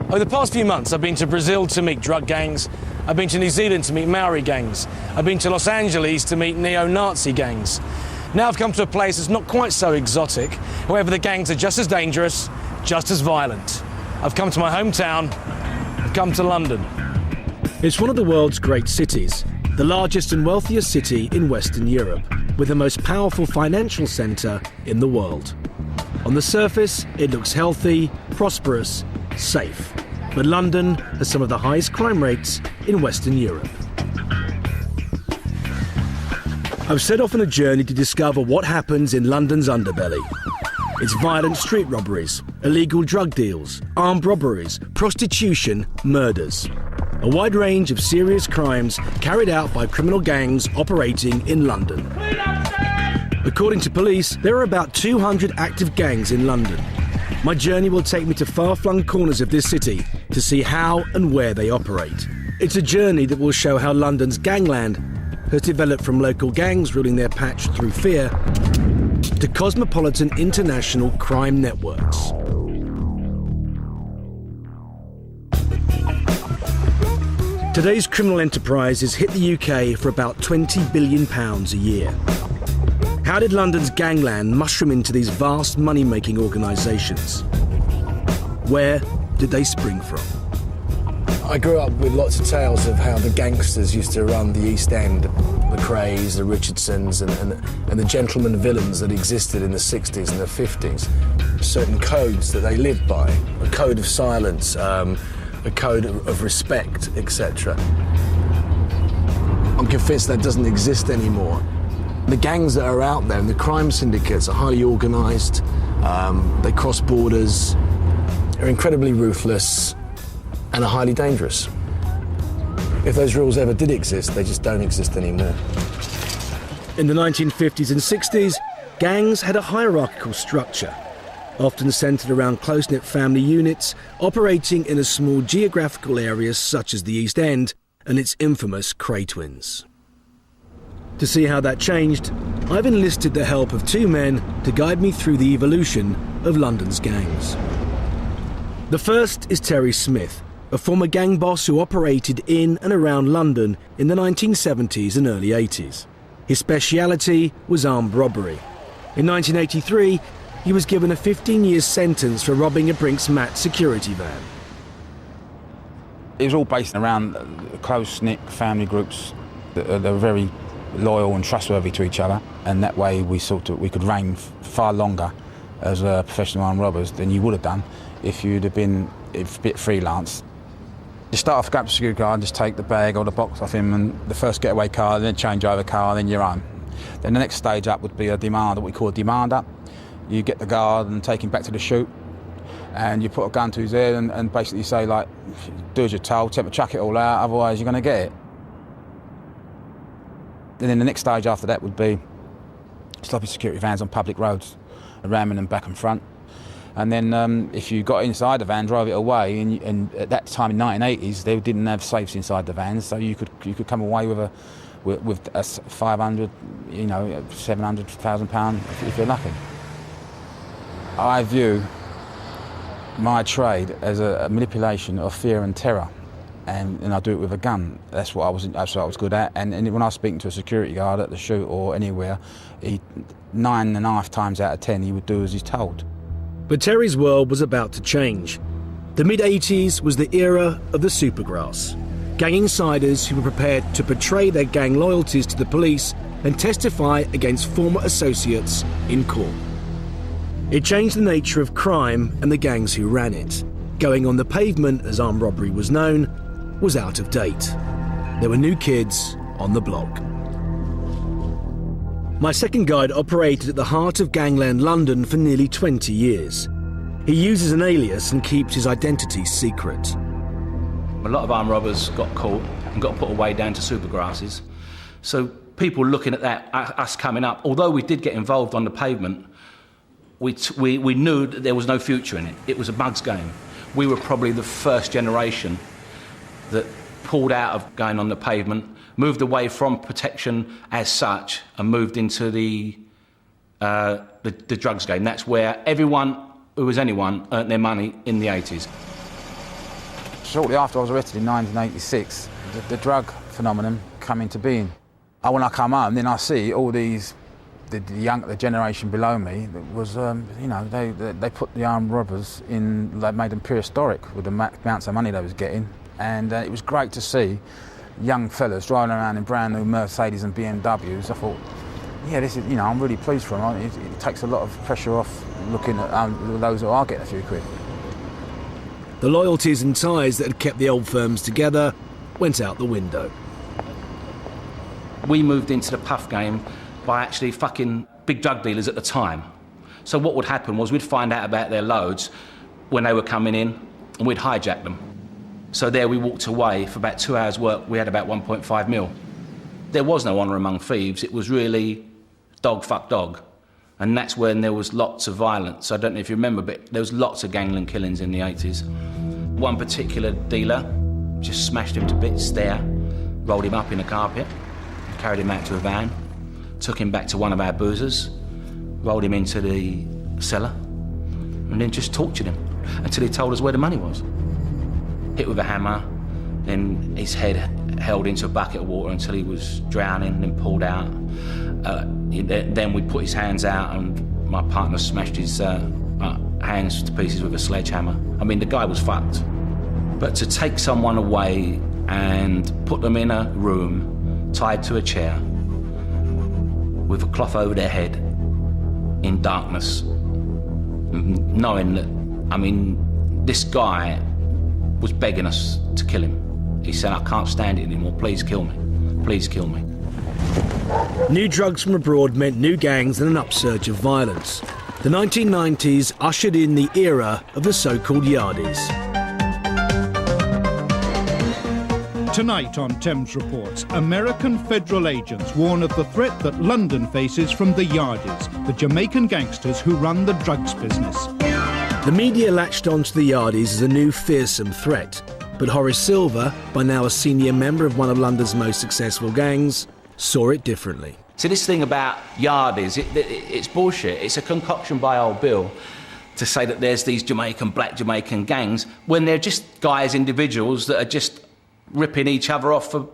Over the past few months, I've been to Brazil to meet drug gangs. I've been to New Zealand to meet Maori gangs. I've been to Los Angeles to meet neo-Nazi gangs. Now I've come to a place that's not quite so exotic. However, the gangs are just as dangerous, just as violent. I've come to my hometown. I've come to London. It's one of the world's great cities, the largest and wealthiest city in Western Europe, with the most powerful financial centre in the world. On the surface, it looks healthy, prosperous, safe. But London has some of the highest crime rates in Western Europe. I've set off on a journey to discover what happens in London's underbelly. It's violent street robberies, illegal drug deals, armed robberies, prostitution, murders. A wide range of serious crimes carried out by criminal gangs operating in London. According to police, there are about 200 active gangs in London. My journey will take me to far-flung corners of this city to see how and where they operate. It's a journey that will show how London's gangland has developed from local gangs ruling their patch through fear to cosmopolitan international crime networks. Today's criminal enterprises hit the UK for about £20 billion a year. How did London's gangland mushroom into these vast money-making organisations? Where did they spring from? I grew up with lots of tales of how the gangsters used to run the East End, the Crays, the Richardsons and the gentleman villains that existed in the 60s and the 50s. Certain codes that they lived by, a code of silence, a code of respect, etc. I'm convinced that doesn't exist anymore. The gangs that are out there and the crime syndicates are highly organised, they cross borders, are incredibly ruthless and are highly dangerous. If those rules ever did exist, they just don't exist anymore. In the 1950s and 60s, gangs had a hierarchical structure, often centred around close-knit family units operating in a small geographical area such as the East End and its infamous Cray twins. To see how that changed, I've enlisted the help of two men to guide me through the evolution of London's gangs. The first is Terry Smith, a former gang boss who operated in and around London in the 1970s and early 80s. His speciality was armed robbery. In 1983, he was given a 15-year sentence for robbing a Brinks Mat security van. It was all based around close-knit family groups that are very loyal and trustworthy to each other, and that way we could reign far longer as professional armed robbers than you would have done if you'd have been a bit freelance. You start off, grab the security guard and just take the bag or the box off him, and the first getaway car, then change over car, then you're home. Then the next stage up would be a demander, what we call a demander. You get the guard and take him back to the chute, and you put a gun to his head and basically say, like, do as you're told, chuck it all out, otherwise you're going to get it. And then the next stage after that would be stopping security vans on public roads, ramming them back and front. And then if you got inside the van, drove it away, and at that time in the 1980s, they didn't have safes inside the vans, so you could come away with a 500, £700,000 if you're lucky. I view my trade as a manipulation of fear and terror, and I do it with a gun. That's what I was good at. And when I was speaking to a security guard at the shoot or anywhere, 9.5 times out of 10 he would do as he's told. But Terry's world was about to change. The mid-80s was the era of the supergrass. Gang insiders who were prepared to betray their gang loyalties to the police and testify against former associates in court. It changed the nature of crime and the gangs who ran it. Going on the pavement, as armed robbery was known, was out of date. There were new kids on the block. My second guide operated at the heart of gangland London for nearly 20 years. He uses an alias and keeps his identity secret. A lot of armed robbers got caught and got put away down to supergrasses. So people looking at that, us coming up, although we did get involved on the pavement, we knew that there was no future in it. It was a bugs game. We were probably the first generation that pulled out of going on the pavement, moved away from protection as such, and moved into the drugs game. That's where everyone who was anyone earned their money in the 80s. Shortly after I was arrested in 1986, the drug phenomenon came into being. When I come home, then I see all these, the generation below me, that was, they put the armed robbers in, they made them prehistoric with the amounts of money they was getting. And it was great to see young fellas driving around in brand new Mercedes and BMWs. I thought, yeah, this is, I'm really pleased for them. It takes a lot of pressure off looking at those who are getting a few quid. The loyalties and ties that had kept the old firms together went out the window. We moved into the puff game by actually fucking big drug dealers at the time. So what would happen was we'd find out about their loads when they were coming in and we'd hijack them. So there we walked away for about 2 hours work, we had about 1.5 mil. There was no honour among thieves, it was really dog fuck dog. And that's when there was lots of violence. I don't know if you remember, but there was lots of gangland killings in the 80s. One particular dealer just smashed him to bits there, rolled him up in a carpet, carried him out to a van, took him back to one of our boozers, rolled him into the cellar, and then just tortured him until he told us where the money was. Hit with a hammer, then his head held into a bucket of water until he was drowning, then pulled out. Then we put his hands out and my partner smashed his hands to pieces with a sledgehammer. I mean, the guy was fucked. But to take someone away and put them in a room, tied to a chair, with a cloth over their head, in darkness, knowing that, this guy was begging us to kill him. He said, I can't stand it anymore, please kill me, please kill me. New drugs from abroad meant new gangs and an upsurge of violence. The 1990s ushered in the era of the so-called Yardies. Tonight on Thames Reports, American federal agents warn of the threat that London faces from the Yardies, the Jamaican gangsters who run the drugs business. The media latched onto the Yardies as a new fearsome threat, but Horace Silver, by now a senior member of one of London's most successful gangs, saw it differently. So this thing about Yardies, it's bullshit. It's a concoction by old Bill to say that there's these black Jamaican gangs when they're just guys, individuals that are just ripping each other off for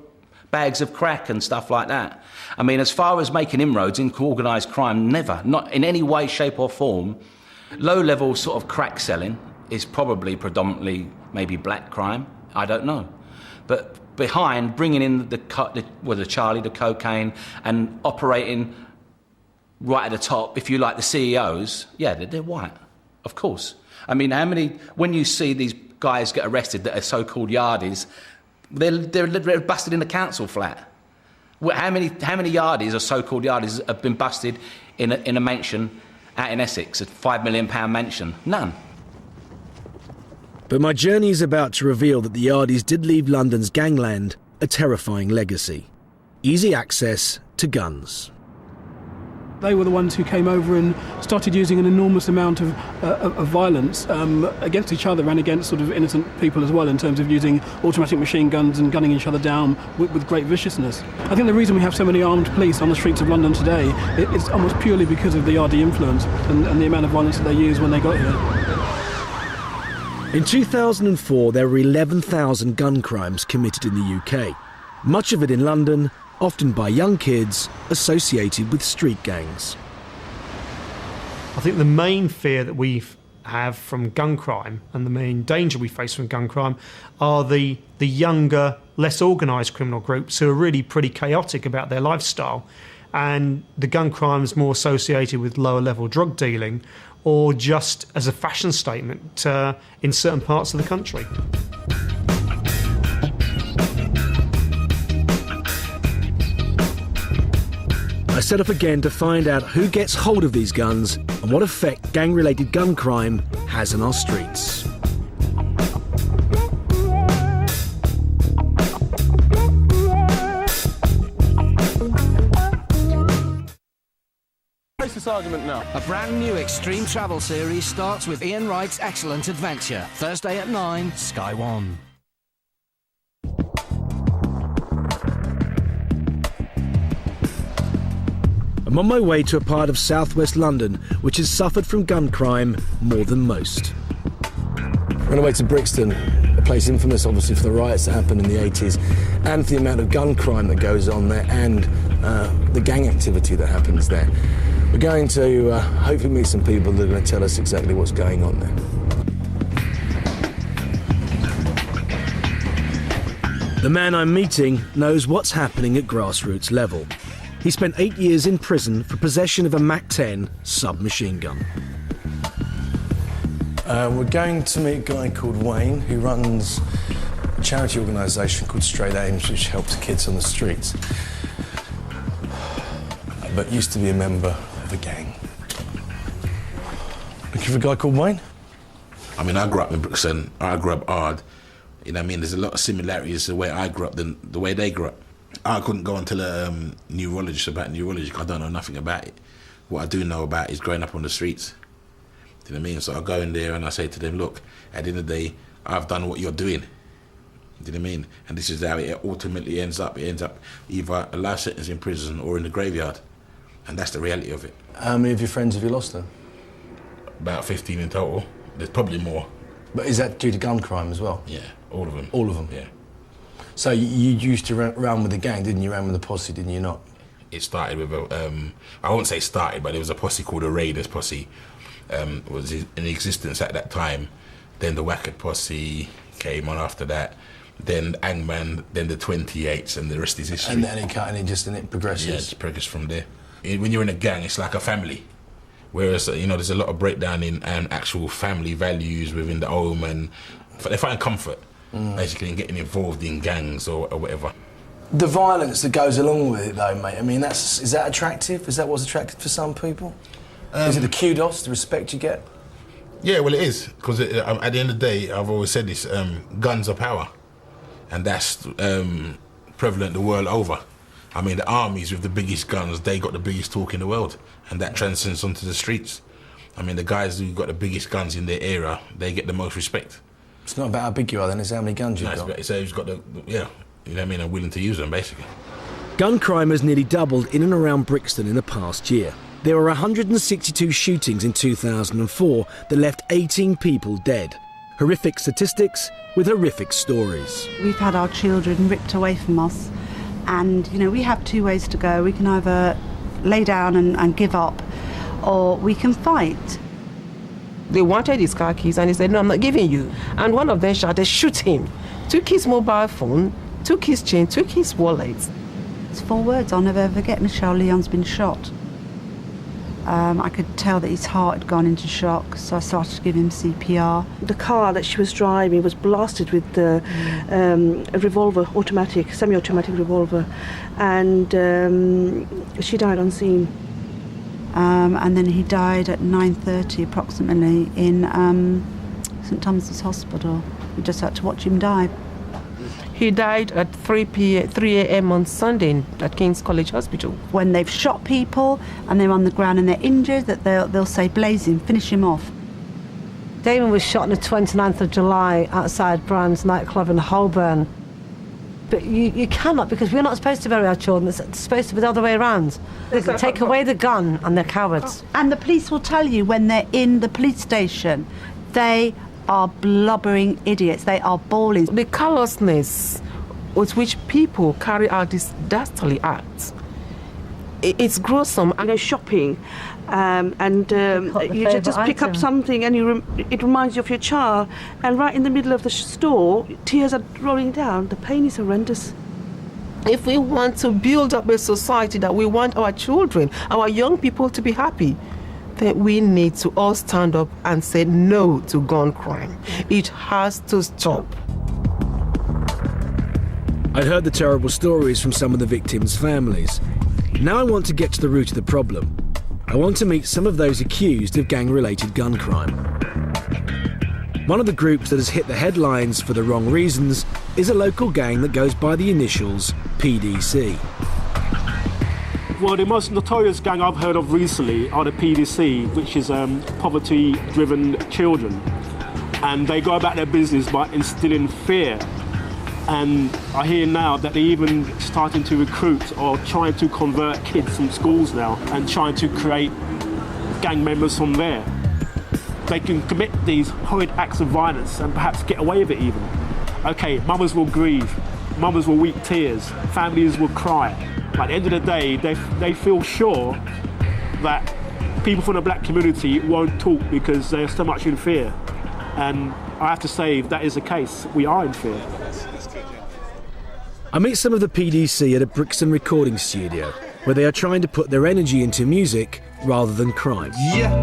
bags of crack and stuff like that. I mean, as far as making inroads into organised crime, never, not in any way, shape or form. Low-level sort of crack selling is probably predominantly maybe black crime, I don't know. But behind bringing in the Charlie, the cocaine, and operating right at the top, if you like, the CEOs, yeah, they're white, of course. I mean, when you see these guys get arrested that are so-called Yardies, they're busted in the council flat. How many Yardies or so-called Yardies have been busted in a mansion out in Essex, a £5 million mansion? None. But my journey is about to reveal that the Yardies did leave London's gangland a terrifying legacy. Easy access to guns. They were the ones who came over and started using an enormous amount of violence against each other and against sort of innocent people as well, in terms of using automatic machine guns and gunning each other down with great viciousness. I think the reason we have so many armed police on the streets of London today is almost purely because of the Yardie influence and the amount of violence that they used when they got here. In 2004, there were 11,000 gun crimes committed in the UK. Much of it in London, often by young kids associated with street gangs. I think the main fear that we have from gun crime and the main danger we face from gun crime are the younger, less organised criminal groups who are really pretty chaotic about their lifestyle. And the gun crime is more associated with lower level drug dealing or just as a fashion statement in certain parts of the country. I set off again to find out who gets hold of these guns and what effect gang-related gun crime has on our streets. This argument now. A brand new extreme travel series starts with Ian Wright's Excellent Adventure. Thursday at 9, Sky One. I'm on my way to a part of southwest London which has suffered from gun crime more than most. I'm on the way to Brixton, a place infamous, obviously, for the riots that happened in the 80s, and for the amount of gun crime that goes on there, and the gang activity that happens there. We're going to hopefully meet some people that are going to tell us exactly what's going on there. The man I'm meeting knows what's happening at grassroots level. He spent 8 years in prison for possession of a MAC-10 submachine gun. We're going to meet a guy called Wayne, who runs a charity organisation called Straight Aims, which helps kids on the streets, but used to be a member of a gang. Looking for a guy called Wayne? I mean, I grew up in Brixton. I grew up hard. You know what I mean? There's a lot of similarities to the way I grew up than the way they grew up. I couldn't go and tell a neurologist about neurology because I don't know nothing about it. What I do know about is growing up on the streets. Do you know what I mean? So I go in there and I say to them, look, at the end of the day, I've done what you're doing. Do you know what I mean? And this is how it ultimately ends up. It ends up either a life sentence in prison or in the graveyard. And that's the reality of it. How many of your friends have you lost then? About 15 in total. There's probably more. But is that due to gun crime as well? Yeah, all of them. All of them? Yeah. So you used to run with the gang, didn't you? Ran with the posse, didn't you not? It started with I won't say started, but there was a posse called the Raiders posse. Was in existence at that time. Then the Wackett posse came on after that. Then Angman, then the 28s, and the rest is history. And then it progresses? Yeah, it progresses from there. When you're in a gang, it's like a family. Whereas, you know, there's a lot of breakdown in actual family values within the home, and they find comfort, basically, in getting involved in gangs or whatever. The violence that goes along with it, though, mate, I mean, is that attractive? Is that what's attractive for some people? Is it the kudos, the respect you get? Yeah, well, it is, because at the end of the day, I've always said this, guns are power, and that's prevalent the world over. I mean, the armies with the biggest guns, they got the biggest talk in the world, and that transcends onto the streets. I mean, the guys who got the biggest guns in their era, they get the most respect. It's not about how big you are then, it's how many guns you've got. It's who's got yeah, you know what I mean, and willing to use them, basically. Gun crime has nearly doubled in and around Brixton in the past year. There were 162 shootings in 2004 that left 18 people dead. Horrific statistics with horrific stories. We've had our children ripped away from us. And, you know, we have two ways to go. We can either lay down and give up, or we can fight. They wanted his car keys, and he said, no, I'm not giving you. And one of them shouted, shoot him. Took his mobile phone, took his chain, took his wallet. It's 4 words I'll never forget. Michelle Leon's been shot. I could tell that his heart had gone into shock, so I started to give him CPR. The car that she was driving was blasted with a revolver, semi-automatic revolver, and she died on scene. And then he died at 9:30 approximately in St Thomas's Hospital. We just had to watch him die. He died at 3 a.m. on Sunday at King's College Hospital. When they've shot people and they're on the ground and they're injured, that they'll say, blaze him, finish him off. Damon was shot on the 29th of July outside Brian's nightclub in Holborn. But you cannot, because we're not supposed to bury our children. It's supposed to be the other way around. They can take away the gun and they're cowards. And the police will tell you when they're in the police station, they are blubbering idiots. They are bawling. The callousness with which people carry out these dastardly acts, it's gruesome. You know, shopping, and you just pick up something and it reminds you of your child, and right in the middle of the store, tears are rolling down. The pain is horrendous. If we want to build up a society that we want our children, our young people to be happy, then we need to all stand up and say no to gun crime. It has to stop. I'd heard the terrible stories from some of the victims' families. Now I want to get to the root of the problem. I want to meet some of those accused of gang-related gun crime. One of the groups that has hit the headlines for the wrong reasons is a local gang that goes by the initials PDC. Well, the most notorious gang I've heard of recently are the PDC, which is poverty-driven children. And they go about their business by instilling fear. And I hear now that they're even starting to recruit or trying to convert kids from schools now and trying to create gang members from there. They can commit these horrid acts of violence and perhaps get away with it even. Okay, mothers will grieve, mothers will weep tears, families will cry. But at the end of the day, they feel sure that people from the black community won't talk because they're so much in fear. And I have to say, if that is the case, we are in fear. I meet some of the PDC at a Brixton recording studio, where they are trying to put their energy into music rather than crime. Yeah.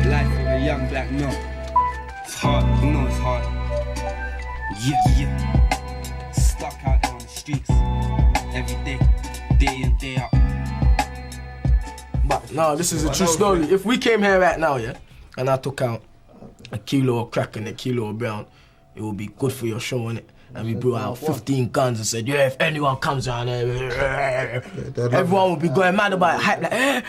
Life of a young black man. It's hard, you know it's hard. Yeah. Stuck out there on the streets. Every day in, day out. But no, this is a true story. If we came here right now, yeah, and I took out a kilo of crack and a kilo of brown, it would be good for your show, innit? And we brought out 15 guns and said, yeah, if anyone comes around here, everyone would be going mad about it, hype like,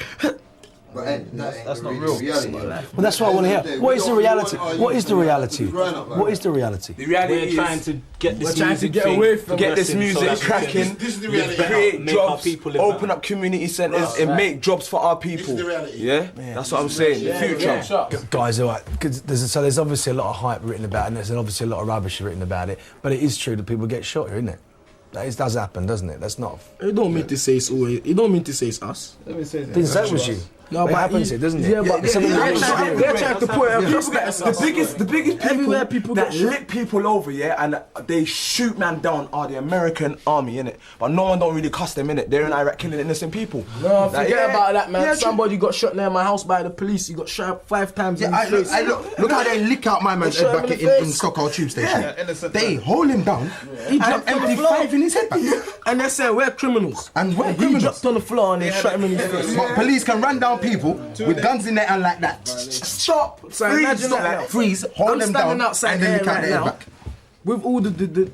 But that's not real. Well, that's what I want to hear. What is the reality? What is the reality? What is the reality? The reality is trying to get this music get away from get this so music cracking, this is the reality. create jobs, open up community centres and make jobs for our people. This is the reality. Yeah? That's what I'm saying. The future. Guys, all right, because there's obviously a lot of hype written about it, and there's obviously a lot of rubbish written about it, but it is true that people get shot here, isn't it? That does happen, doesn't it? That's not... It don't mean to say it's always... It don't mean to say it's us. Didn't say it was you. No, it happens, doesn't it? Yeah, but they're trying to put the biggest everywhere people that lit people over, yeah, and they shoot man down are the American army, innit? But no one don't really cuss them, innit? They're in Iraq killing innocent people. No, forget about that, man. Somebody got shot near my house by the police. He got shot 5 times in the face. Look how they lick out my man's head back in Stockholm tube station. They hold him down. He dropped on the floor. MP5 in his head back. And they said, we're criminals. And we're He criminals. dropped on the floor and they shot him in his face. But police can run down people with guns in their hand like that. Stop! So Freeze, imagine stop, that. freeze, hold them down, outside and then here look at right their now, back. with all the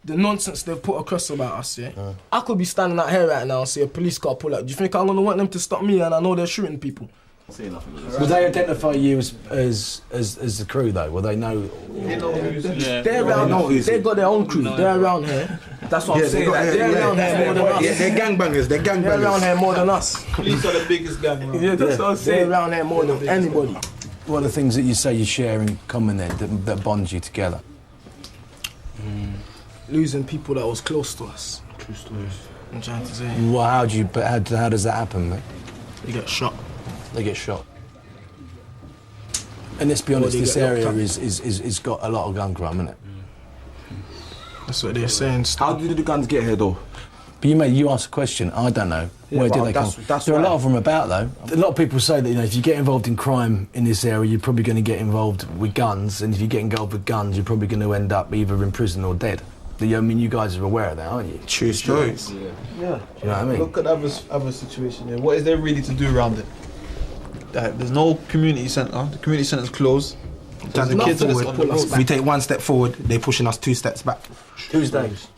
nonsense they've put across about us, yeah? I could be standing out here right now and see a police car pull up. Do you think I'm gonna want them to stop me and I know they're shooting people? Would they identify you as the crew though? Will they know? They're around. They've got their own crew. They're around here. That's what I'm saying. They're around here more than us. Yeah, they're gangbangers. They're around here more than us. Police are the biggest gang around. Yeah, that's what I'm saying. They're around here more than anybody. What are the things that you say you share in common then that bonds you together? Losing people that was close to us. True stories. I'm trying to say. Well, how does that happen, mate? They get shot. They get shot. And let's be honest, this area is got a lot of gun crime, isn't it? That's what they're saying. How did the guns get here though? But you asked a question, I don't know. Yeah, where did they come? There are a lot of them about though. A lot of people say that if you get involved in crime in this area, you're probably going to get involved with guns, and if you get involved with guns, you're probably going to end up either in prison or dead. I mean, you guys are aware of that, aren't you? True stories. Yeah. Do you know what I mean? Look at the other situation here. What is there really to do around it? There's no community centre. The community centre's closed. There's the kids on the road. We take one step forward, they're pushing us 2 steps back. Tuesdays.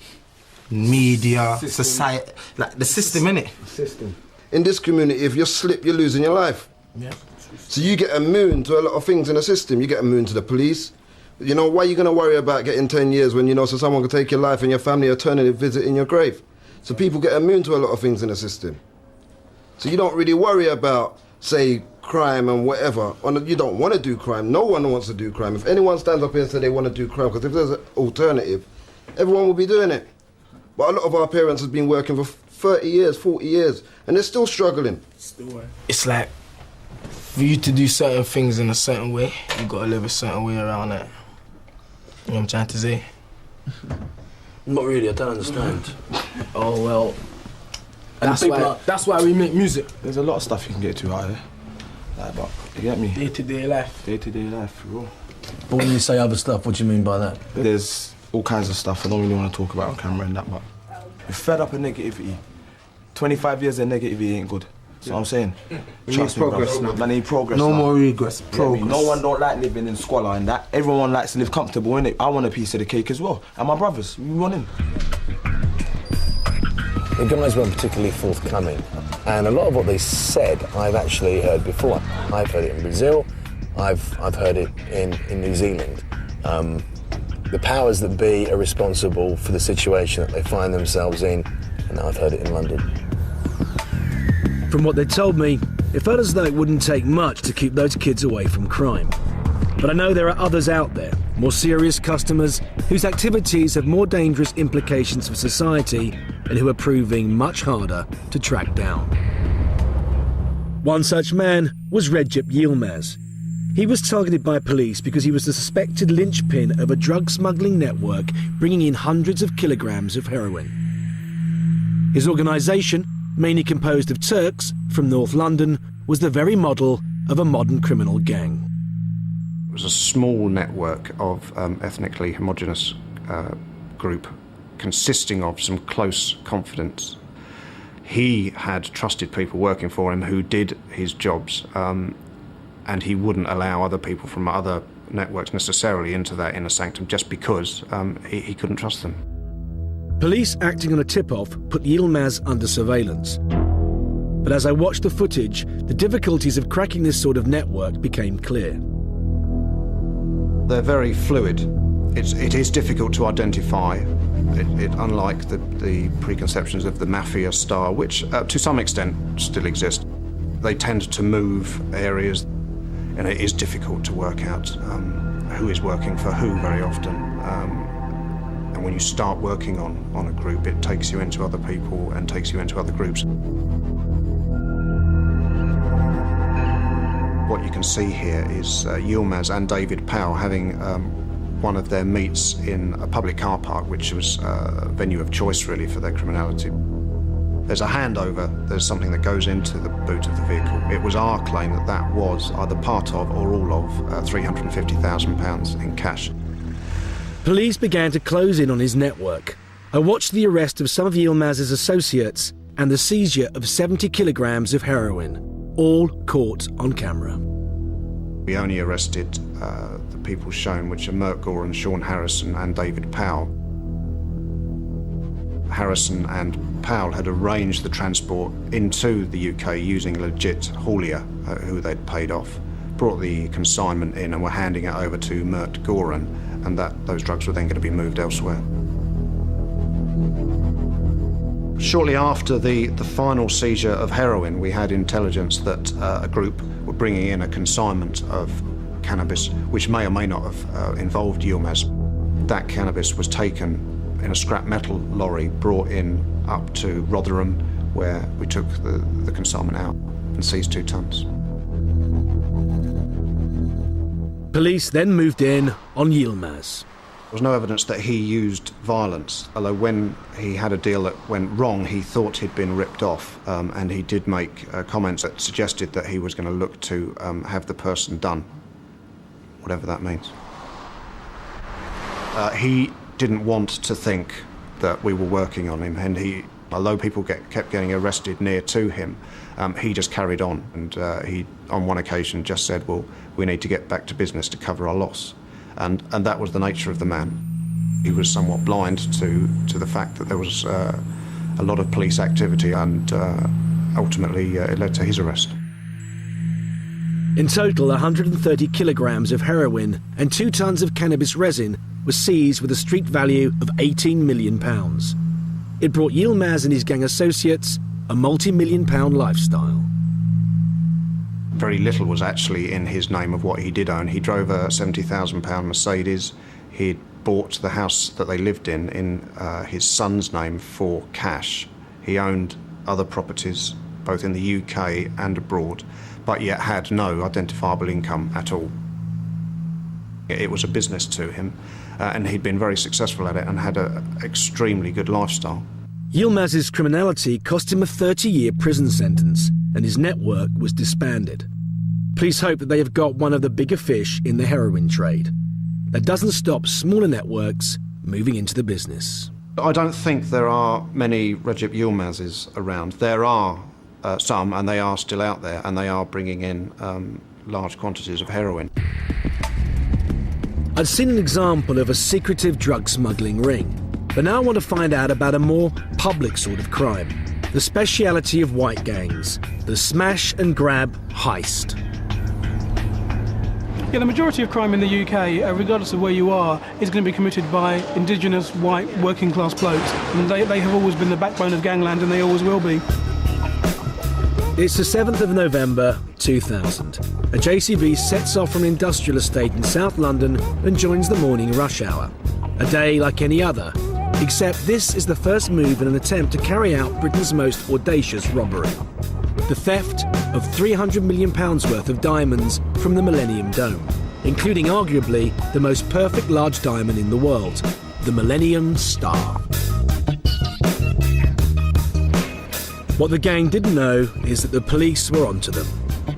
Media, society, like the system, innit? System. In this community, if you slip, you're losing your life. Yeah. So you get immune to a lot of things in the system. You get immune to the police. You know, why are you going to worry about getting 10 years when you know so someone can take your life and your family are turning a visit in your grave? So people get immune to a lot of things in the system. So you don't really worry about, say, crime and whatever. You don't want to do crime. No one wants to do crime. If anyone stands up here and says they want to do crime, because if there's an alternative, everyone will be doing it. But a lot of our parents have been working for 30 years, 40 years, and they're still struggling. It's like, for you to do certain things in a certain way, you got to live a certain way around that. You know what I'm trying to say? Not really, I don't understand. Oh, well, that's why we make music. There's a lot of stuff you can get to out here. Like, but, you get me? Day-to-day life. Day-to-day life, bro. But when you say other stuff, what do you mean by that? There's all kinds of stuff I don't really want to talk about on camera and that, but we're fed up of negativity. 25 years of negativity ain't good. That's what I'm saying. Trust me, progress now. Man, need progress No now. more regrets, progress. No one don't like living in squalor and that. Everyone likes to live comfortable, innit? I want a piece of the cake as well. And my brothers, we want in. The guys weren't particularly forthcoming, and a lot of what they said I've actually heard before. I've heard it in Brazil, I've heard it in New Zealand. The powers that be are responsible for the situation that they find themselves in, and I've heard it in London. From what they told me, it felt as though it wouldn't take much to keep those kids away from crime. But I know there are others out there, more serious customers, whose activities have more dangerous implications for society and who are proving much harder to track down. One such man was Recep Yilmaz. He was targeted by police because he was the suspected linchpin of a drug smuggling network bringing in hundreds of kilograms of heroin. His organisation, mainly composed of Turks from North London, was the very model of a modern criminal gang. It was a small network of ethnically homogenous group consisting of some close confidants. He had trusted people working for him who did his jobs, and he wouldn't allow other people from other networks necessarily into that inner sanctum just because he couldn't trust them. Police acting on a tip-off put Yilmaz under surveillance. But as I watched the footage, the difficulties of cracking this sort of network became clear. They're very fluid. It is difficult to identify, unlike the preconceptions of the mafia style, which to some extent still exist. They tend to move areas, and it is difficult to work out who is working for who very often. And when you start working on a group, it takes you into other people and takes you into other groups. What you can see here is Yilmaz and David Powell having one of their meets in a public car park, which was a venue of choice really for their criminality. There's a handover, there's something that goes into the boot of the vehicle. It was our claim that that was either part of or all of £350,000 in cash. Police began to close in on his network. I watched the arrest of some of Yilmaz's associates and the seizure of 70 kilograms of heroin, all caught on camera. We only arrested the people shown, which are Mert Goran, Sean Harrison and David Powell. Harrison and Powell had arranged the transport into the UK using a legit haulier who they'd paid off, brought the consignment in and were handing it over to Mert Goran, and those drugs were then going to be moved elsewhere. Shortly after the final seizure of heroin, we had intelligence that a group were bringing in a consignment of cannabis, which may or may not have involved Yilmaz. That cannabis was taken in a scrap metal lorry, brought in up to Rotherham, where we took the consignment out and seized 2 tons. Police then moved in on Yilmaz. There was no evidence that he used violence, although when he had a deal that went wrong, he thought he'd been ripped off, and he did make comments that suggested that he was going to look to have the person done, whatever that means. He didn't want to think that we were working on him, and although people kept getting arrested near to him, he just carried on, and he, on one occasion, just said, well, we need to get back to business to cover our loss. And that was the nature of the man. He was somewhat blind to the fact that there was a lot of police activity, and ultimately it led to his arrest. In total, 130 kilograms of heroin and 2 tons of cannabis resin was seized with a street value of £18 million. It brought Yilmaz and his gang associates a multi-million-pound lifestyle. Very little was actually in his name of what he did own. He drove a £70,000 Mercedes. He'd bought the house that they lived in his son's name for cash. He owned other properties, both in the UK and abroad, but yet had no identifiable income at all. It was a business to him, and he'd been very successful at it and had an extremely good lifestyle. Yilmaz's criminality cost him a 30-year prison sentence, and his network was disbanded. Police hope that they have got one of the bigger fish in the heroin trade. That doesn't stop smaller networks moving into the business. I don't think there are many Recep Yilmaz's around. There are some, and they are still out there, and they are bringing in large quantities of heroin. I'd seen an example of a secretive drug smuggling ring, but now I want to find out about a more public sort of crime, the speciality of white gangs, the smash and grab heist. Yeah, the majority of crime in the UK, regardless of where you are, is going to be committed by indigenous, white, working-class blokes. And they have always been the backbone of gangland, and they always will be. It's the 7th of November 2000. A JCB sets off from an industrial estate in South London and joins the morning rush hour. A day like any other, except this is the first move in an attempt to carry out Britain's most audacious robbery. The theft of £300 million worth of diamonds from the Millennium Dome, including arguably the most perfect large diamond in the world, the Millennium Star. What the gang didn't know is that the police were onto them,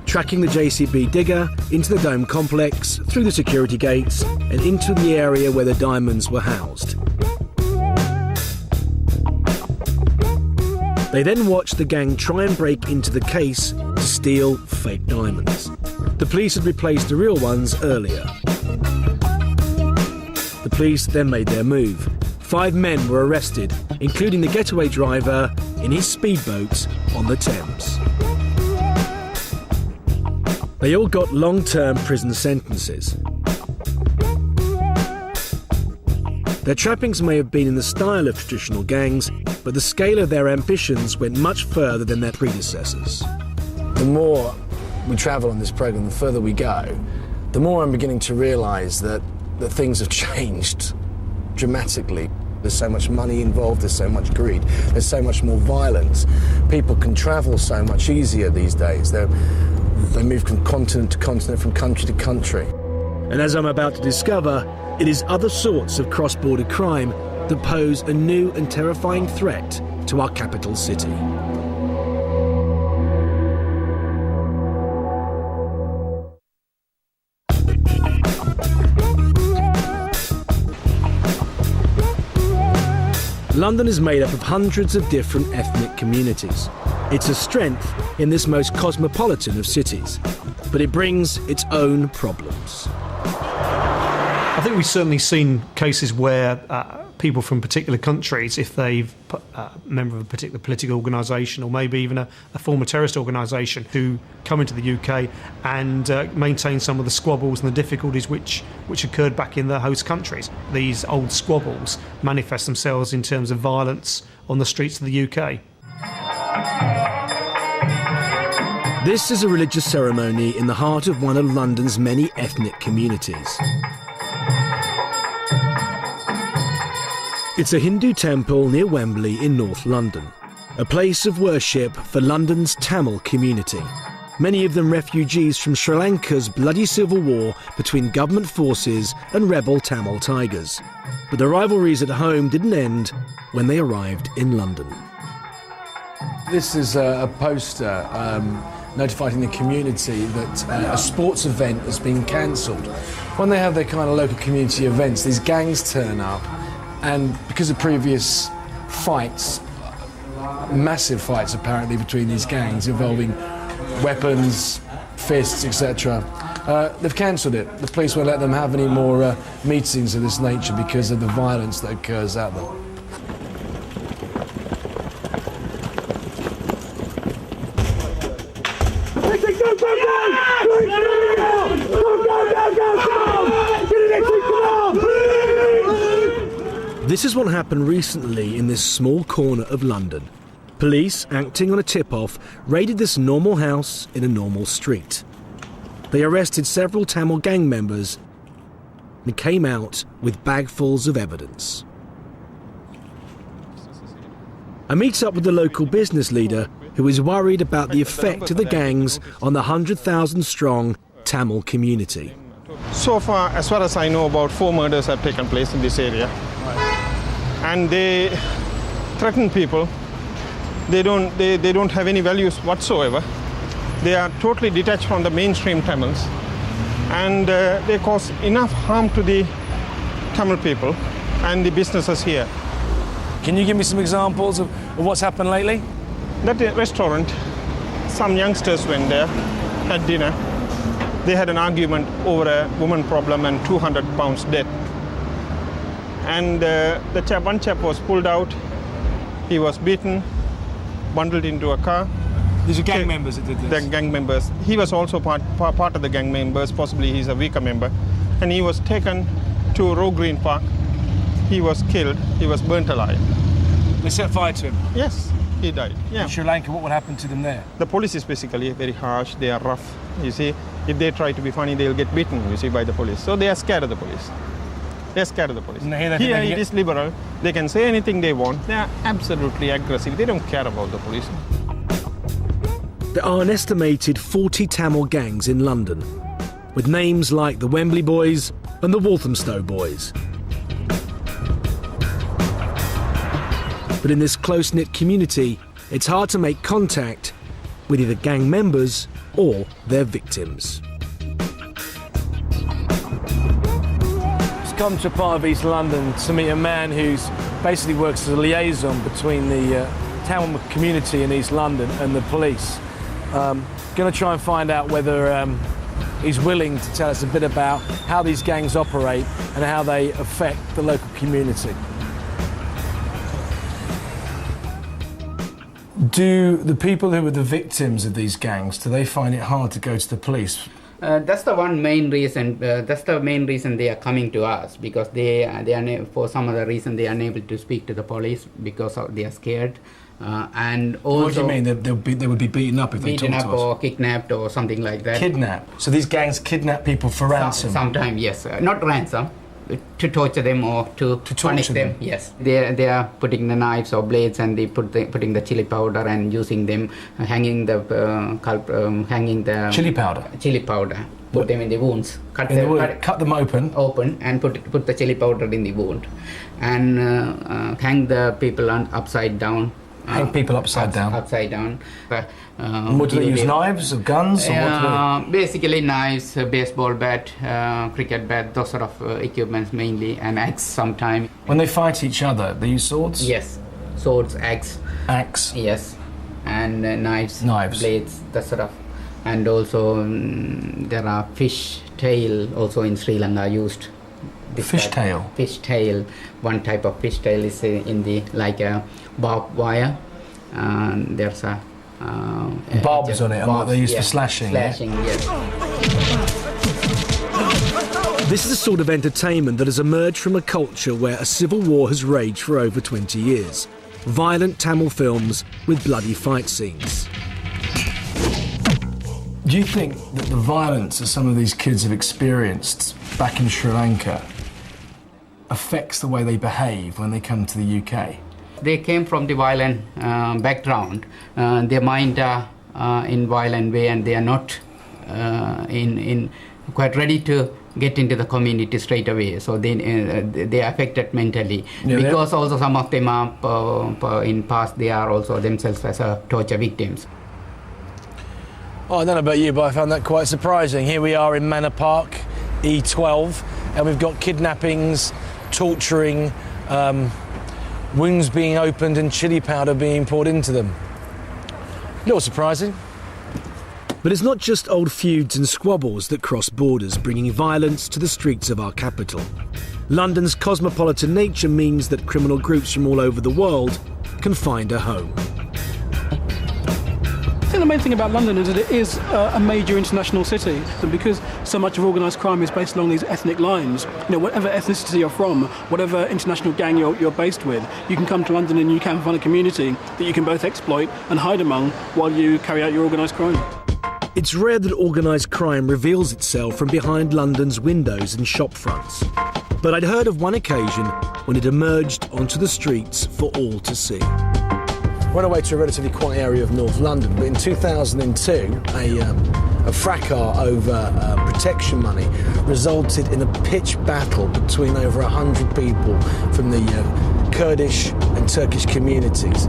tracking the JCB digger into the Dome complex, through the security gates and into the area where the diamonds were housed. They then watched the gang try and break into the case to steal fake diamonds. The police had replaced the real ones earlier. The police then made their move. 5 men were arrested, including the getaway driver in his speedboat on the Thames. They all got long-term prison sentences. Their trappings may have been in the style of traditional gangs, but the scale of their ambitions went much further than their predecessors. The more we travel on this programme, the further we go, the more I'm beginning to realise that things have changed dramatically. There's so much money involved, there's so much greed, there's so much more violence. People can travel so much easier these days. They move from continent to continent, from country to country. And as I'm about to discover, it is other sorts of cross-border crime that pose a new and terrifying threat to our capital city. London is made up of hundreds of different ethnic communities. It's a strength in this most cosmopolitan of cities, but it brings its own problems. I think we've certainly seen cases where people from particular countries, if they've a member of a particular political organisation or maybe even a former terrorist organisation, who come into the UK and maintain some of the squabbles and the difficulties which occurred back in the host countries. These old squabbles manifest themselves in terms of violence on the streets of the UK. This is a religious ceremony in the heart of one of London's many ethnic communities. It's a Hindu temple near Wembley in North London, a place of worship for London's Tamil community, many of them refugees from Sri Lanka's bloody civil war between government forces and rebel Tamil tigers. But the rivalries at home didn't end when they arrived in London. This is a poster notifying the community that a sports event has been cancelled. When they have their kind of local community events, these gangs turn up, and because of previous fights, massive fights apparently between these gangs involving weapons, fists, etc., they've cancelled it. The police won't let them have any more meetings of this nature because of the violence that occurs at them. This is what happened recently in this small corner of London. Police, acting on a tip-off, raided this normal house in a normal street. They arrested several Tamil gang members and came out with bagfuls of evidence. I meet up with the local business leader who is worried about the effect of the gangs on the 100,000-strong Tamil community. So far, as far as I know, about 4 murders have taken place in this area. And they threaten people. They don't have any values whatsoever. They are totally detached from the mainstream Tamils, and they cause enough harm to the Tamil people and the businesses here. Can you give me some examples of what's happened lately? That restaurant, some youngsters went there, had dinner. They had an argument over a woman problem and £200 debt. And one chap was pulled out. He was beaten, bundled into a car. These are gang members that did this? The gang members. He was also part of the gang members. Possibly he's a weaker member. And he was taken to Roe Green Park. He was killed. He was burnt alive. They set fire to him? Yes. He died, yeah. In Sri Lanka, what would happen to them there? The police is basically very harsh, they are rough, you see. If they try to be funny, they'll get beaten, you see, by the police. So they are scared of the police. They're scared of the police. Here it is liberal. They can say anything they want. They are absolutely aggressive. They don't care about the police. There are an estimated 40 Tamil gangs in London, with names like the Wembley Boys and the Walthamstow Boys. But in this close-knit community, it's hard to make contact with either gang members or their victims. Come to a part of East London to meet a man who's basically works as a liaison between the Tamil community in East London and the police. Going to try and find out whether he's willing to tell us a bit about how these gangs operate and how they affect the local community. Do the people who were the victims of these gangs, do they find it hard to go to the police? That's the main reason. That's the main reason they are coming to us, because they are for some other reason they are unable to speak to the police because they are scared. And also, what do you mean? They would be beaten up if they talked to us? Beaten up or kidnapped or something like that. Kidnapped? So these gangs kidnap people for ransom? Sometimes, yes. Not ransom. To torture them or to punish them. Yes, they are putting the knives or blades, and they putting the chili powder and using them, hanging the chili powder. Chili powder. Put them in the wounds. Cut them open. And put the chili powder in the wound, and hang the people upside down. Hang people upside down. Upside down. What do they use? Knives or guns? Or basically knives, baseball bat, cricket bat, those sort of equipments mainly, and axe sometimes. When they fight each other, they use swords? Yes, swords, axe. Axe? Yes, and knives, blades, that sort of. And also there are fish tail also in Sri Lanka used. Fish tail? Fish tail. One type of fish tail is in the like a barbed wire. There's a barbs on it, and what they use for slashing. Slashing, yes. This is a sort of entertainment that has emerged from a culture where a civil war has raged for over 20 years. Violent Tamil films with bloody fight scenes. Do you think that the violence that some of these kids have experienced back in Sri Lanka affects the way they behave when they come to the UK? They came from the violent background. Their mind are in violent way, and they are not in quite ready to get into the community straight away. So they are affected mentally, because also some of them are in past they are also themselves as torture victims. Oh, I don't know about you, but I found that quite surprising. Here we are in Manor Park, E12, and we've got kidnappings, torturing, wounds being opened and chili powder being poured into them. A little surprising. But it's not just old feuds and squabbles that cross borders, bringing violence to the streets of our capital. London's cosmopolitan nature means that criminal groups from all over the world can find a home. I think the main thing about London is that it is a major international city, and because so much of organised crime is based along these ethnic lines, whatever ethnicity you're from, whatever international gang you're based with, you can come to London and you can find a community that you can both exploit and hide among while you carry out your organised crime. It's rare that organised crime reveals itself from behind London's windows and shop fronts. But I'd heard of one occasion when it emerged onto the streets for all to see. Went away to a relatively quiet area of North London, but in 2002, a fracas over protection money resulted in a pitched battle between over 100 people from the Kurdish and Turkish communities.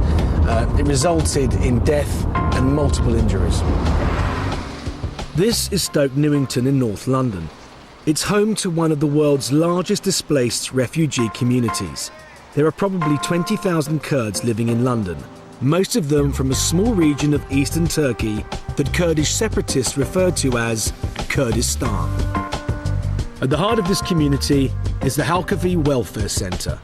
It resulted in death and multiple injuries. This is Stoke Newington in North London. It's home to one of the world's largest displaced refugee communities. There are probably 20,000 Kurds living in London, most of them from a small region of eastern Turkey that Kurdish separatists refer to as Kurdistan. At the heart of this community is the Halkavi Welfare Centre.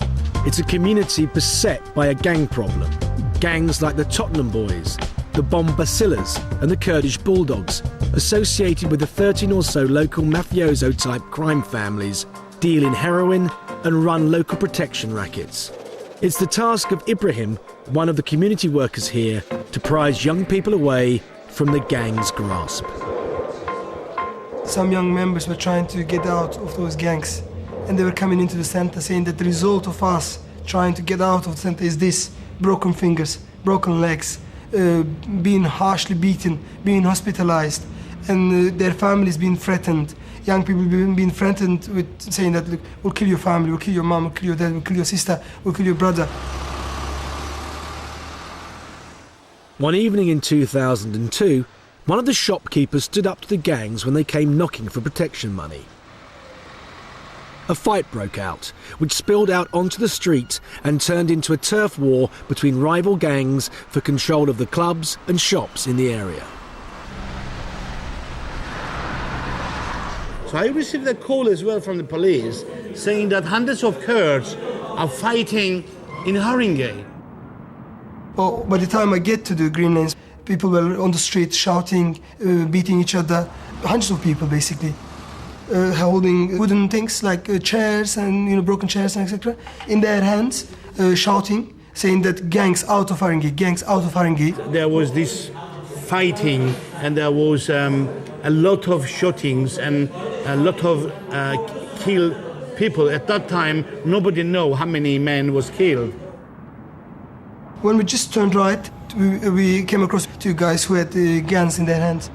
It's a community beset by a gang problem. Gangs like the Tottenham Boys, the Bombacillas and the Kurdish Bulldogs, associated with the 13 or so local mafioso-type crime families, deal in heroin and run local protection rackets. It's the task of Ibrahim, one of the community workers here, to prise young people away from the gang's grasp. Some young members were trying to get out of those gangs, and they were coming into the center saying that the result of us trying to get out of the center is this: broken fingers, broken legs, being harshly beaten, being hospitalized, and their families being threatened. Young people being threatened with saying that, look, we'll kill your family, we'll kill your mom, we'll kill your dad, we'll kill your sister, we'll kill your brother. One evening in 2002, one of the shopkeepers stood up to the gangs when they came knocking for protection money. A fight broke out, which spilled out onto the street and turned into a turf war between rival gangs for control of the clubs and shops in the area. So I received a call as well from the police saying that hundreds of Kurds are fighting in Haringey. Well, by the time I get to the Green Lanes, people were on the street shouting, beating each other, hundreds of people basically, holding wooden things like chairs and broken chairs and etc. in their hands, shouting, saying that gangs out of Haringey, gangs out of Haringey. There was this fighting and there was a lot of shootings and a lot of killed people. At that time, nobody knew how many men was killed. When we just turned right, we came across two guys who had guns in their hands.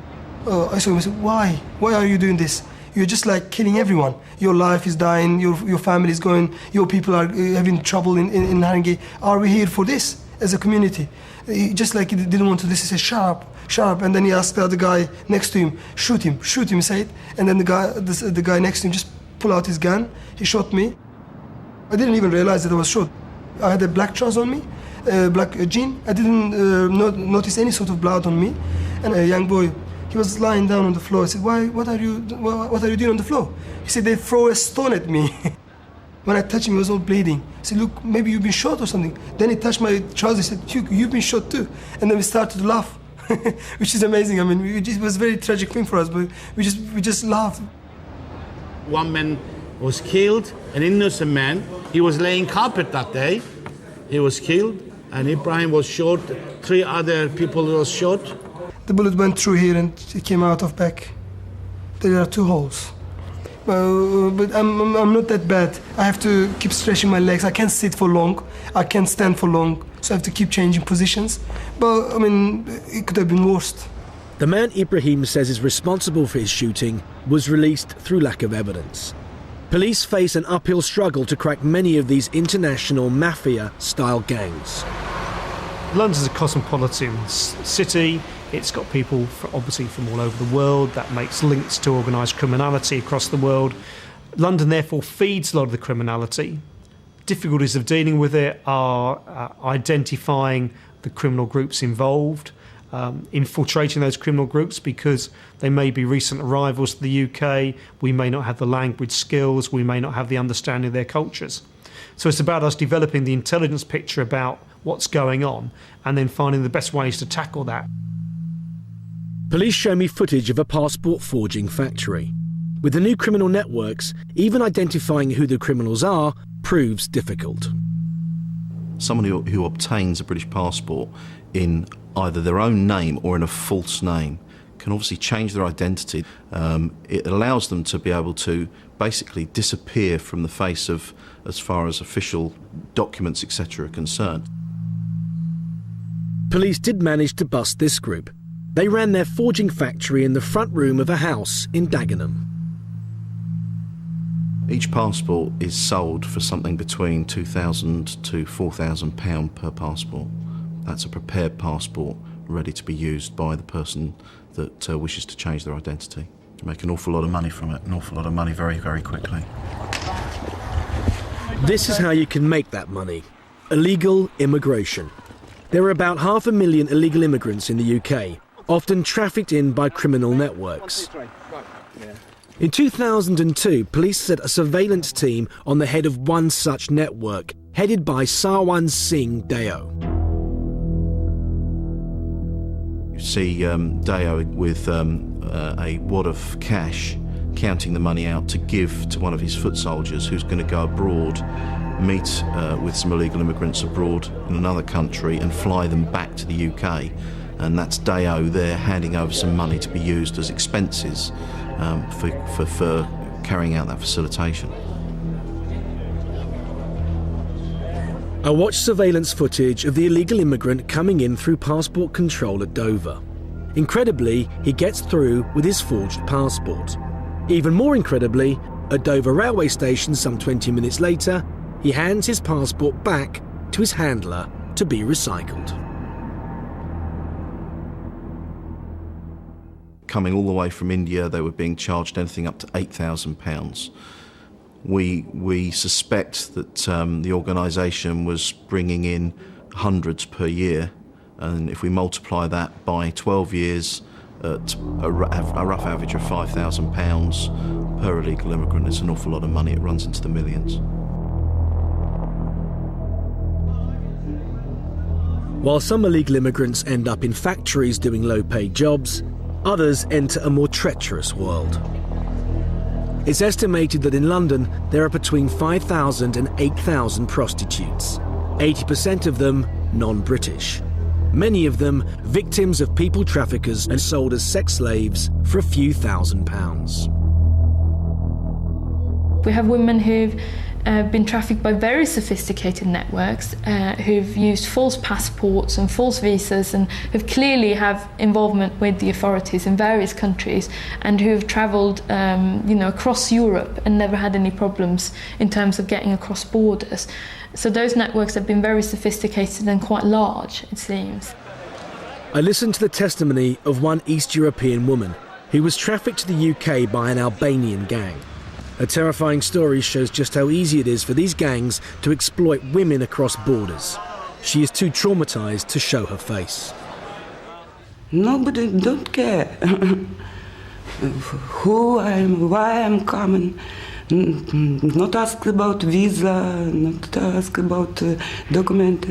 I saw him and said, why? Why are you doing this? You're just like killing everyone. Your life is dying, your family is going, your people are having trouble in Haringey. Are we here for this as a community? Just like he didn't want to this, he said, sharp. And then he asked the other guy next to him, shoot him, he said. And then the guy next to him just pulled out his gun. He shot me. I didn't even realize that I was shot. I had a black trousers on me, black jean. I didn't notice any sort of blood on me. And a young boy, he was lying down on the floor. I said, what are you doing on the floor? He said, they throw a stone at me. When I touched him, he was all bleeding. I said, look, maybe you've been shot or something. Then he touched my trousers. He said, you've been shot too. And then we started to laugh, which is amazing. I mean, it was a very tragic thing for us, but we just laughed. One man was killed, an innocent man. He was laying carpet that day. He was killed, and Ibrahim was shot. 3 other people was shot. The bullet went through here and it came out of back. There are 2 holes. But I'm not that bad. I have to keep stretching my legs. I can't sit for long. I can't stand for long. So I have to keep changing positions. But, I mean, it could have been worse. The man Ibrahim says is responsible for his shooting was released through lack of evidence. Police face an uphill struggle to crack many of these international mafia-style gangs. London's a cosmopolitan city. It's got people, obviously, from all over the world. That makes links to organised criminality across the world. London, therefore, feeds a lot of the criminality. Difficulties of dealing with it are identifying the criminal groups involved, infiltrating those criminal groups because they may be recent arrivals to the UK. We may not have the language skills. We may not have the understanding of their cultures. So it's about us developing the intelligence picture about what's going on and then finding the best ways to tackle that. Police show me footage of a passport forging factory. With the new criminal networks, even identifying who the criminals are proves difficult. Someone who obtains a British passport in either their own name or in a false name can obviously change their identity. It allows them to be able to basically disappear from the face of, as far as official documents, etc. are concerned. Police did manage to bust this group. They ran their forging factory in the front room of a house in Dagenham. Each passport is sold for something between £2,000 to £4,000 per passport. That's a prepared passport ready to be used by the person that wishes to change their identity. You make an awful lot of money from it, an awful lot of money very, very quickly. This is how you can make that money. Illegal immigration. There are about 500,000 illegal immigrants in the UK, often trafficked in by criminal networks. In 2002, police set a surveillance team on the head of one such network, headed by Sarwan Singh Deo. You see Deo with a wad of cash counting the money out to give to one of his foot soldiers who's going to go abroad, meet with some illegal immigrants abroad in another country and fly them back to the UK. And that's Deo there handing over some money to be used as expenses for carrying out that facilitation. I watched surveillance footage of the illegal immigrant coming in through passport control at Dover. Incredibly, he gets through with his forged passport. Even more incredibly, at Dover railway station some 20 minutes later, he hands his passport back to his handler to be recycled. Coming all the way from India, they were being charged anything up to £8,000. We suspect that the organisation was bringing in hundreds per year, and if we multiply that by 12 years at a rough average of £5,000 per illegal immigrant, it's an awful lot of money. It runs into the millions. While some illegal immigrants end up in factories doing low-paid jobs, others enter a more treacherous world. It's estimated that in London there are between 5,000 and 8,000 prostitutes, 80% of them non-British. Many of them victims of people traffickers and sold as sex slaves for a few £1,000s. We have women who've been trafficked by very sophisticated networks, who've used false passports and false visas and who clearly have involvement with the authorities in various countries and who have travelled across Europe and never had any problems in terms of getting across borders. So those networks have been very sophisticated and quite large, it seems. I listened to the testimony of one East European woman who was trafficked to the UK by an Albanian gang. Her terrifying story shows just how easy it is for these gangs to exploit women across borders. She is too traumatised to show her face. Nobody don't care who I am, why I'm coming. Not ask about visa, not ask about document.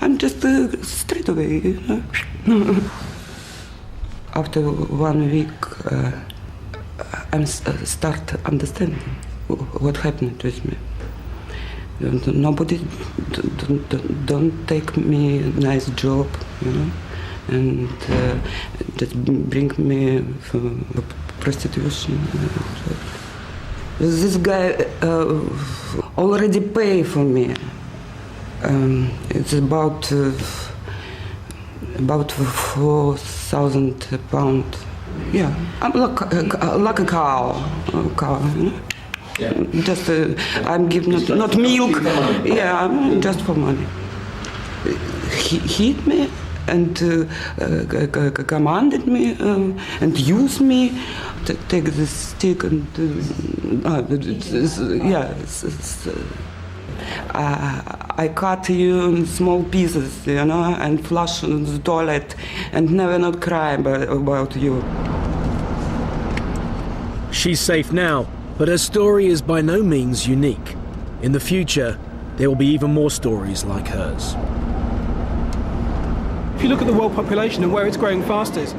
I'm just straight away. After 1 week, I'm start understanding what happened with me. Nobody don't take me nice job, and just bring me for prostitution. This guy already pay for me. It's about £4,000. Yeah, I'm like a cow. Yeah. Just I'm giving not milk. Yeah, just for money. He hit me and commanded me and used me to take this stick and I cut you in small pieces, and flush in the toilet and never not cry about you. She's safe now, but her story is by no means unique. In the future, there will be even more stories like hers. If you look at the world population and where it's growing fastest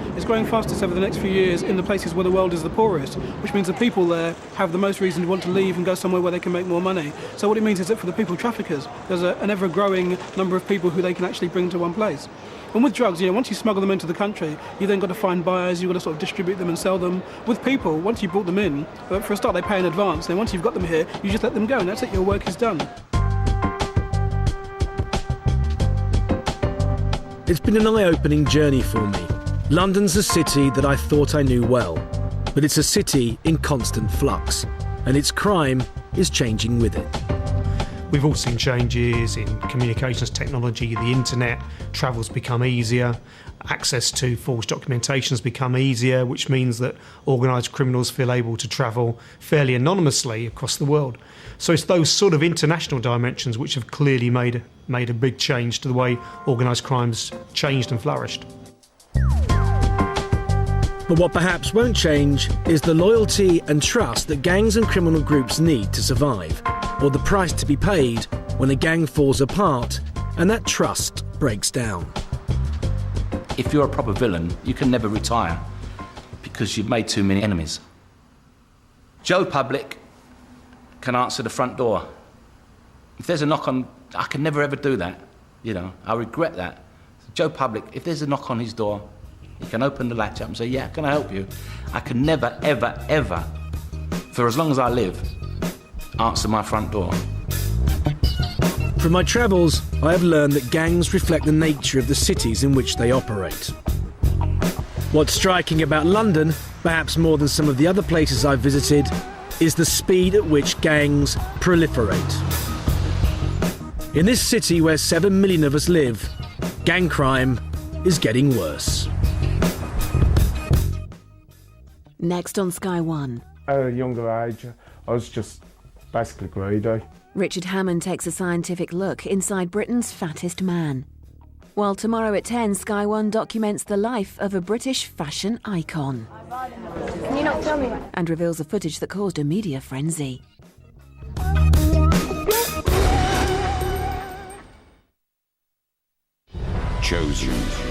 over the next few years in the places where the world is the poorest, which means the people there have the most reason to want to leave and go somewhere where they can make more money. So what it means is that for the people traffickers, there's an ever-growing number of people who they can actually bring to one place. And with drugs, once you smuggle them into the country, you then got to find buyers, you've got to sort of distribute them and sell them. With people, once you've brought them in, for a start they pay in advance, then once you've got them here, you just let them go, and that's it, your work is done. It's been an eye-opening journey for me. London's a city that I thought I knew well, but it's a city in constant flux, and its crime is changing with it. We've all seen changes in communications technology, the internet, travel's become easier, access to forged documentation has become easier, which means that organised criminals feel able to travel fairly anonymously across the world. So it's those sort of international dimensions which have clearly made a big change to the way organised crime's changed and flourished. But what perhaps won't change is the loyalty and trust that gangs and criminal groups need to survive, or the price to be paid when a gang falls apart and that trust breaks down. If you're a proper villain, you can never retire because you've made too many enemies. Joe Public can answer the front door. If there's a knock on, I can never ever do that. You know, I regret that. Joe Public, if there's a knock on his door, he can open the latch up and say, yeah, can I help you? I can never, ever, ever, for as long as I live, answer my front door. From my travels, I have learned that gangs reflect the nature of the cities in which they operate. What's striking about London, perhaps more than some of the other places I've visited, is the speed at which gangs proliferate. In this city where 7 million of us live, gang crime is getting worse. Next on Sky One. At a younger age, I was just basically greedy. Richard Hammond takes a scientific look inside Britain's fattest man. While tomorrow at 10, Sky One documents the life of a British fashion icon. Can you not tell me? And reveals the footage that caused a media frenzy. Chosen.